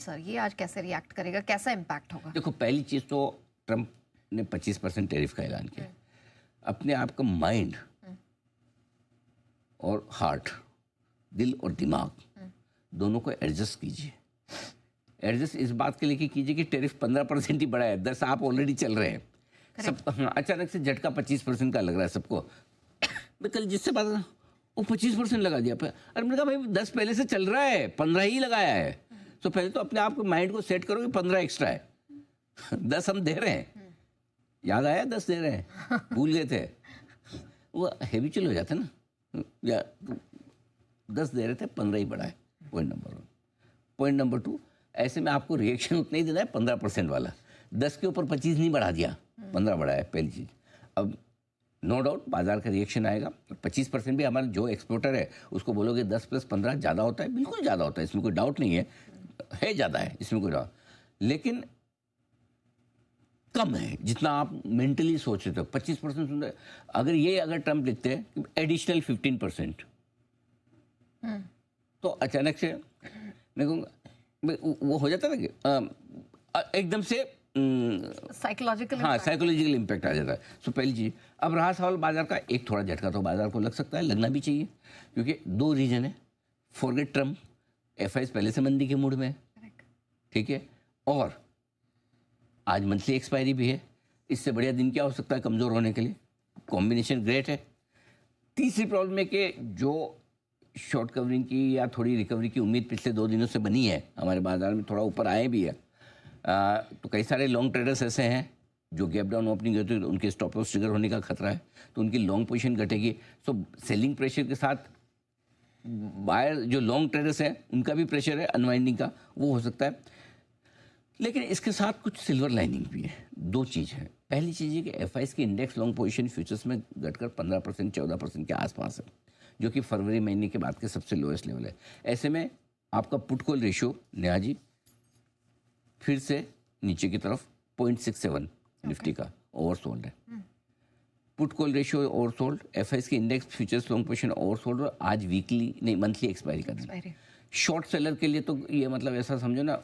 Sir, ये आज कैसे रिएक्ट करेगा, कैसा इम्पैक्ट होगा? देखो, पहली चीज़ तो ट्रंप ने 25% टैरिफ का ऐलान किया। अपने आप का माइंड और हार्ट, दिल और दिमाग दोनों को एडजस्ट कीजिए। एडजस्ट इस बात के लिए कीजिए कि टैरिफ 15% ही बढ़ा है, 10 आप ऑलरेडी चल रहे हैं। सब अचानक से झटका 25% का लग रहा है सबको। मैं कल जिससे बात वो 25% लगा दिया। अरे मैंने कहा भाई 10 पहले से चल रहा है, 15 ही लगाया है। तो पहले तो अपने आप को माइंड को सेट करो कि 15 एक्स्ट्रा है। 10 हम दे रहे हैं, याद आया 10 दे रहे हैं, भूल गए थे, वो हैबिचुअल हो जाता है ना। या 10 दे रहे थे, 15 ही बढ़ा है। Point number 1। पॉइंट नंबर 2, ऐसे में आपको रिएक्शन उतना ही देना है 15% वाला। 10 के ऊपर 25 नहीं बढ़ा दिया, 15 बढ़ा है, पहली चीज़। अब नो डाउट बाजार का रिएक्शन आएगा। 25% भी हमारा जो एक्सपोर्टर है उसको बोलोगे 10 + 15 ज़्यादा होता है, बिल्कुल ज़्यादा होता है, इसमें कोई डाउट नहीं है ज़्यादा है, इसमें कोई डाउट, लेकिन कम है जितना आप मेंटली सोच रहे थे। 25% सुन, अगर ट्रंप लिखते हैं एडिशनल 15%, तो अचानक से मैं कहूँगा वो हो जाता है ना कि एकदम से साइकोलॉजिकल इम्पैक्ट आ जाता है। सो पहली चीज़। अब रहा सवाल बाजार का, एक थोड़ा झटका तो बाजार को लग सकता है, लगना भी चाहिए, क्योंकि 2 रीजन है। फॉरगेट ट्रम्प, एफआईज पहले से मंदी के मूड में है, ठीक है, और आज मंथली एक्सपायरी भी है। इससे बढ़िया दिन क्या हो सकता है कमज़ोर होने के लिए? कॉम्बिनेशन ग्रेट है। तीसरी प्रॉब्लम है कि जो शॉर्ट कवरिंग की या थोड़ी रिकवरी की उम्मीद पिछले 2 दिनों से बनी है, हमारे बाजार में थोड़ा ऊपर आए भी है, तो कई सारे लॉन्ग ट्रेडर्स ऐसे हैं जो गैप डाउन ओपनिंग होती है तो उनके स्टॉप लॉस ट्रिगर होने का खतरा है, तो उनकी लॉन्ग पोजीशन घटेगी। सो सेलिंग प्रेशर के साथ बायर जो लॉन्ग ट्रेडर्स हैं उनका भी प्रेशर है अनवाइंडिंग का, वो हो सकता है। लेकिन इसके साथ कुछ सिल्वर लाइनिंग भी है। 2 चीज़ है। पहली चीज़ है कि एफआईज की इंडेक्स लॉन्ग पोजीशन फ्यूचर्स में घटकर 15% 14% के आसपास है, जो कि फरवरी महीने के बाद के सबसे लोएस्ट लेवल है। ऐसे में आपका put call ratio Neha ji फिर से नीचे की तरफ 0.67 निफ्टी का ओवरसोल्ड है। Put call ratio oversold, FIIs की index futures long position oversold, और आज वीकली नहीं मंथली एक्सपायरी का दिन। शॉर्ट सेलर के लिए तो ये मतलब ऐसा समझो ना,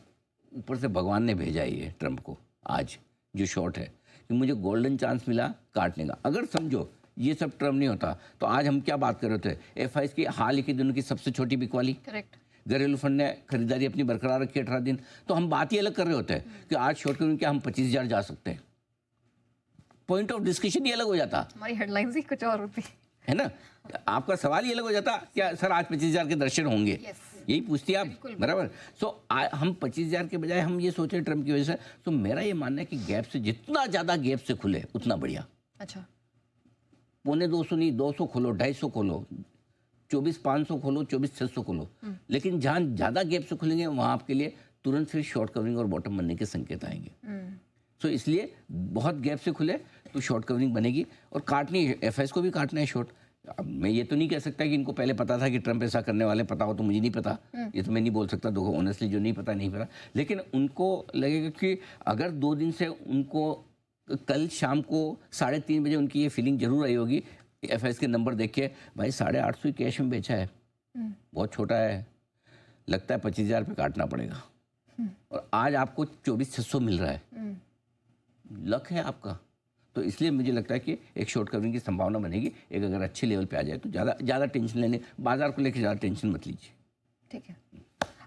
ऊपर से भगवान ने भेजा है ट्रंप को आज जो शॉर्ट है, कि मुझे गोल्डन चांस मिला काटने का। अगर समझो ये सब ट्रंप नहीं होता तो आज हम क्या बात कर रहे थे? एफआईज की हाल ही के दिनों की सबसे छोटी बिकवाली, करेक्ट, घरेलू फंड ने खरीदारी अपनी बरकरार रखी 18 दिन, तो हम बात ही अलग कर रहे होते हैं कि आज शॉर्ट कवरिंग क्या हम 25,000 जा सकते हैं। पॉइंट ऑफ डिस्कशन ये अलग हो जाता, हमारी हेडलाइंस ही कुछ और होती है ना, आपका सवाल ये अलग हो जाता, क्या सर आज 25,000 के दर्शन होंगे? यही पूछती आप, बराबर। सो हम 25,000 के बजाय हम ये सोच रहे ट्रंप की वजह से। तो मेरा ये मानना है कि गैप से जितना ज़्यादा गैप से खुले उतना बढ़िया। अच्छा, 250 नहीं, 200 खोलो, 250 खोलो, 24,500 खोलो, 24,600 खोलो, लेकिन जहाँ ज़्यादा गैप से खुलेंगे वहाँ आपके लिए तुरंत फिर शॉर्ट कवरिंग और बॉटम बनने के संकेत आएंगे। सो इसलिए बहुत गैप से खुले तो शॉर्ट कवरिंग बनेगी, और काटनी है, एफआईएस को भी काटना है शॉर्ट। अब मैं ये तो नहीं कह सकता कि इनको पहले पता था कि ट्रंप ऐसा करने वाले, पता हो तो मुझे नहीं पता, ये तो मैं नहीं बोल सकता, देखो ऑनेस्टली जो नहीं पता, लेकिन उनको लगेगा कि अगर 2 दिन से उनको कल शाम को 3:30 बजे उनकी ये फीलिंग जरूर आई होगी एफआईएस के नंबर देख के, भाई 850 कैश में बेचा है, बहुत छोटा है, लगता है 25,000 पे काटना पड़ेगा, और आज आपको 24,600 मिल रहा है, लक है आपका। तो इसलिए मुझे लगता है कि एक शॉर्ट कवरिंग की संभावना बनेगी। एक अगर अच्छे लेवल पे आ जाए तो ज़्यादा टेंशन लेने, बाजार को लेकर ज़्यादा टेंशन मत लीजिए। ठीक है।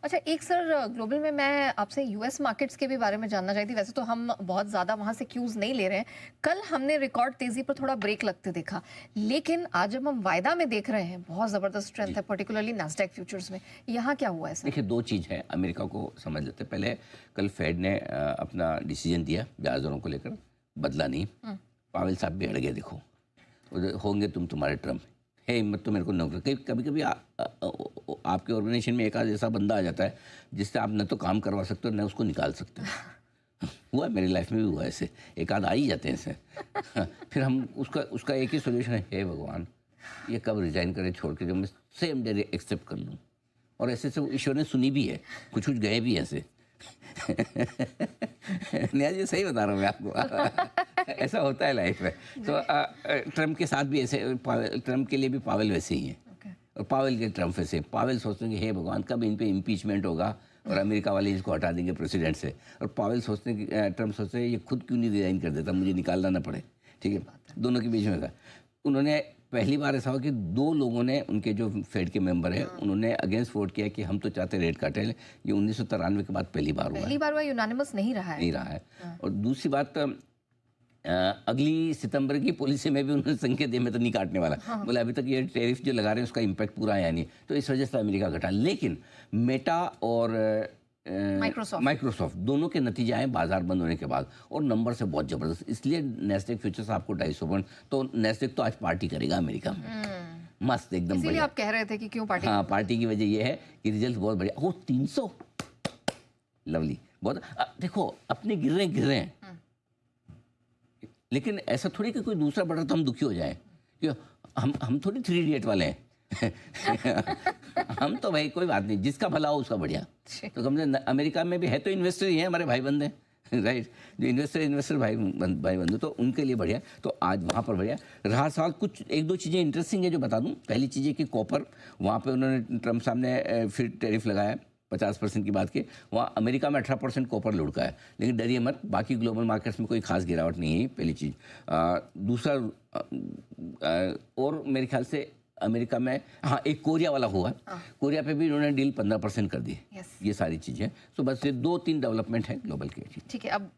अच्छा, एक सर ग्लोबल में मैं आपसे यूएस मार्केट्स के भी बारे में जानना चाहती थी। वैसे तो हम बहुत ज़्यादा वहाँ से क्यूज़ नहीं ले रहे हैं, कल हमने रिकॉर्ड तेज़ी पर थोड़ा ब्रेक लगते देखा, लेकिन आज जब हम वायदा में देख रहे हैं बहुत ज़बरदस्त स्ट्रेंथ है, पर्टिकुलरली नास्डैक फ्यूचर्स में। यहाँ क्या हुआ है सर? देखिए, 2 चीज़ है, अमेरिका को समझ लेते। पहले कल फेड ने अपना डिसीजन दिया ब्याज दरों को लेकर, बदला नहीं, पावेल साहब भी अड़ गए। देखो होंगे तुम्हारे ट्रंप, है हिम्मत तो मेरे को नौकरी। कभी कभी आपके ऑर्गेनाइजेशन में एक आध ऐसा बंदा आ जाता है जिससे आप न तो काम करवा सकते हो न उसको निकाल सकते हो। हुआ मेरी लाइफ में भी हुआ ऐसे, एक आध आ ही जाते हैं ऐसे। फिर हम उसका एक ही सोल्यूशन है, हे भगवान ये कब रिजाइन करे छोड़ के जो मैं सेम डे एक्सेप्ट कर लूँ। और ऐसे से ईश्वर ने सुनी भी है, कुछ गए भी ऐसे। नेहा जी सही बता रहा हूँ मैं आपको। ऐसा होता है लाइफ में। तो ट्रंप के साथ भी ऐसे, ट्रंप के लिए भी पावेल वैसे ही है, और पावेल के ट्रंप वैसे। पावेल सोचते हैं कि हे भगवान कब इन पे इम्पीचमेंट होगा, और अमेरिका वाले इसको हटा देंगे प्रेसिडेंट से। और पावेल सोचते हैं कि ट्रम्प सोचते हैं ये खुद क्यों नहीं रिजाइन कर देता, मुझे निकालना ना पड़े। ठीक है, दोनों के बीच में था। उन्होंने पहली बार ऐसा हुआ कि दो लोगों ने, उनके जो फेड के मेंबर हैं, उन्होंने अगेंस्ट वोट किया कि हम तो चाहते रेट काटे। ये 1993 के बाद पहली बार हुआ है। पहली बार वह यूनानिमस नहीं रहा है। नहीं रहा है। और दूसरी बात, अगली सितंबर की पॉलिसी में भी उन्होंने संकेत दिया मैं तो नहीं काटने वाला। बोले अभी तक ये टैरिफ जो लगा रहे हैं उसका इम्पैक्ट पूरा आया नहीं, तो इस वजह से अमेरिका घटा। लेकिन मेटा और माइक्रोसॉफ्ट दोनों के नतीजे आए बाजार बंद होने के बाद, और नंबर से बहुत जबरदस्त। इसलिए नेस्डेक फ्यूचर्स आपको 250 पॉइंट, तो नेस्डेक तो आज पार्टी करेगा अमेरिका में, मस्त एकदम इसीलिए बढ़िया। आप कह रहे थे कि क्यों पार्टी। हाँ, पार्टी की वजह ये है कि रिजल्ट बहुत बढ़िया। ओ 300, लवली, बहुत। देखो अपने गिर रहे हैं, लेकिन ऐसा थोड़ी कि कोई दूसरा बढ़ा तो हम दुखी हो जाएं। क्यों? हम थोड़ी 3 इडियट वाले हैं। हम तो भाई कोई बात नहीं, जिसका भला हो उसका बढ़िया। तो कम से अमेरिका में भी है तो इन्वेस्टर ही हैं, हमारे भाई बंदे, राइट, जो इन्वेस्टर भाई बंधु, तो उनके लिए बढ़िया। तो आज वहाँ पर बढ़िया रहा सवाल। कुछ एक दो चीज़ें इंटरेस्टिंग है जो बता दूँ। पहली चीज़ है कि कॉपर, वहाँ पे उन्होंने ट्रम्प साहब ने फिर टैरिफ लगाया 50% की बात की। वहाँ अमेरिका में 18% कॉपर लुढ़का है, लेकिन डरिए मत, बाकी ग्लोबल मार्केट्स में कोई खास गिरावट नहीं है, पहली चीज़। दूसरा, और मेरे ख्याल से अमेरिका में, हाँ, एक कोरिया वाला हुआ, कोरिया पे भी उन्होंने डील 15% कर दी। ये सारी चीज़ें। तो बस ये 2-3 डेवलपमेंट है ग्लोबल के। ठीक है, अब